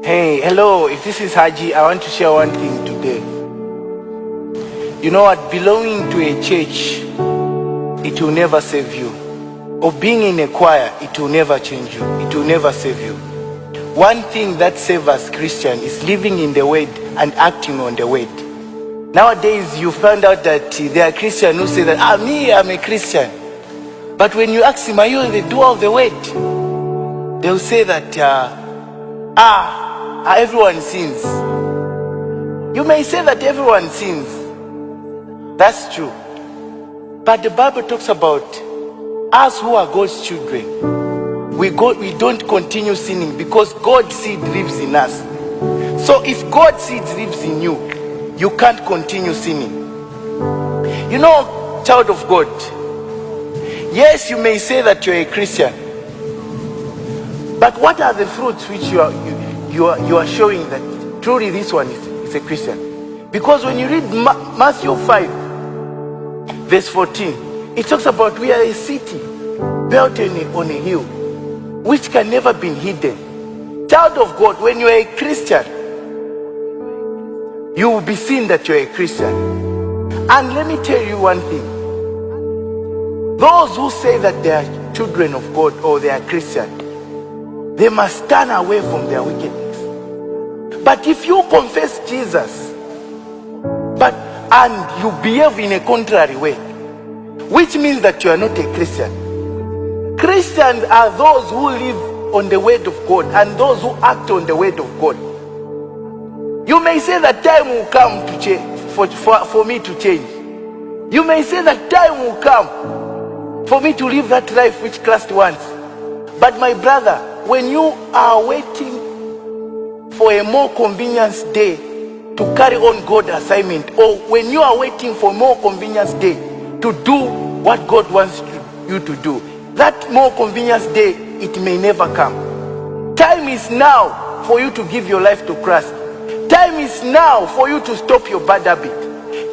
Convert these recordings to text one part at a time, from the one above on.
Hey, hello, if this is Haji, I want to share one thing today. You know what? Belonging to a church, it will never save you. Or being in a choir, it will never change you. It will never save you. One thing that saves us Christian is living in the word and acting on the word. Nowadays, you find out that there are Christians who say that, I'm a Christian. But when you ask him, are you the doer of the word? They'll say that, everyone sins. You may say that everyone sins. That's true. But the Bible talks about us who are God's children. We don't continue sinning because God's seed lives in us. So if God's seed lives in you, you can't continue sinning. You know, child of God, yes, you may say that you're a Christian. But what are the fruits which you are showing that truly this one is a Christian? Because when you read Matthew 5, verse 14, it talks about we are a city built on a hill, which can never be hidden. Child of God, when you are a Christian, you will be seen that you are a Christian. And let me tell you one thing. Those who say that they are children of God or they are Christian, they must turn away from their wickedness. But if you confess Jesus, and you behave in a contrary way, which means that you are not a Christian. Christians are those who live on the word of God and those who act on the word of God. You may say that time will come to change, for me to change. You may say that time will come for me to live that life which Christ wants. But my brother, when you are waiting for a more convenient day to carry on God's assignment, or when you are waiting for more convenience day to do what God wants you to do, that more convenience day, it may never come. Time is now for you to give your life to Christ. Time is now for you to stop your bad habit.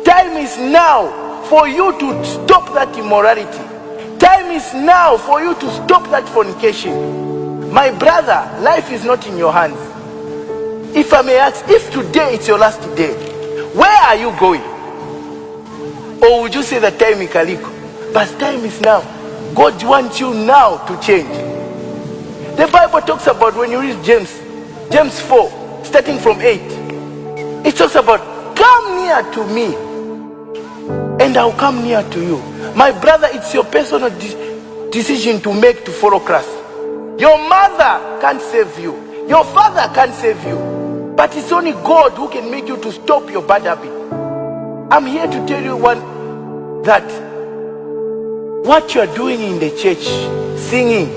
Time is now for you to stop that immorality. Time is now for you to stop that fornication. My brother, life is not in your hands. If I may ask, if today it's your last day, where are you going? Or would you say that time is kaliko? But time is now. God wants you now to change. The Bible talks about, when you read James 4, starting from 8, it talks about, come near to me and I'll come near to you. My brother, it's your personal decision to make to follow Christ. Your mother can't save you. Your father can't save you. But it's only God who can make you to stop your bad habit. I'm here to tell you that what you are doing in the church, singing,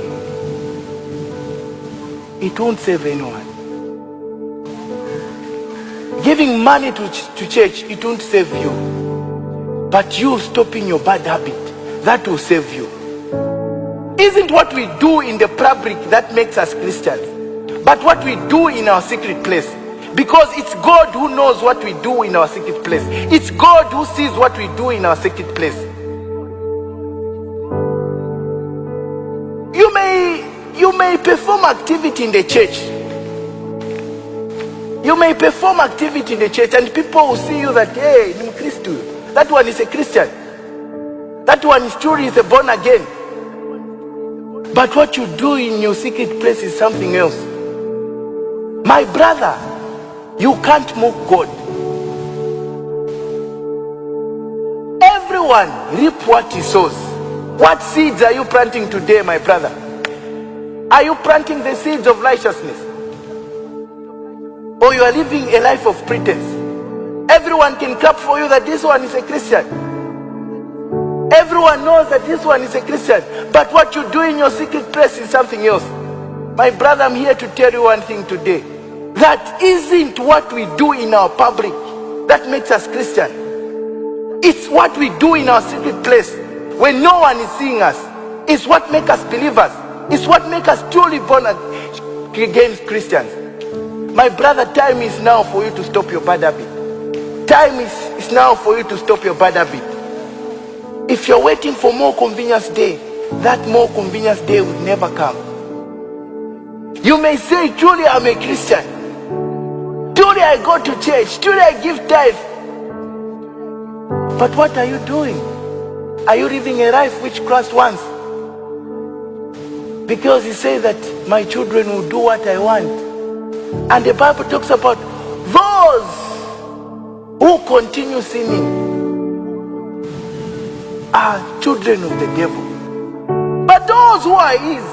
it won't save anyone. Giving money to church, it won't save you. But you stopping your bad habit, that will save you. Isn't what we do in the public that makes us Christians, but what we do in our secret place. Because it's God who knows what we do in our secret place. It's God who sees what we do in our secret place. You may perform activity in the church. You may perform activity in the church and people will see you that, hey, in Christ, that one is a Christian. That one is truly is a born again. But what you do in your secret place is something else. My brother, you can't move God. Everyone reap what he sows. What seeds are you planting today, my brother? Are you planting the seeds of righteousness? Or you are living a life of pretense? Everyone can clap for you that this one is a Christian. Everyone knows that this one is a Christian. But what you do in your secret place is something else. My brother, I'm here to tell you one thing today. That isn't what we do in our public that makes us Christian. It's what we do in our secret place when no one is seeing us. It's what makes us believers. It's what makes us truly born again Christians. My brother, time is now for you to stop your bad habit. Time is now for you to stop your bad habit. If you're waiting for more convenience day, that more convenience day will never come. You may say, truly I'm a Christian. Truly I go to church. Truly I give tithe. But what are you doing? Are you living a life which Christ wants? Because he says that my children will do what I want. And the Bible talks about those who continue sinning are children of the devil. But those who are his,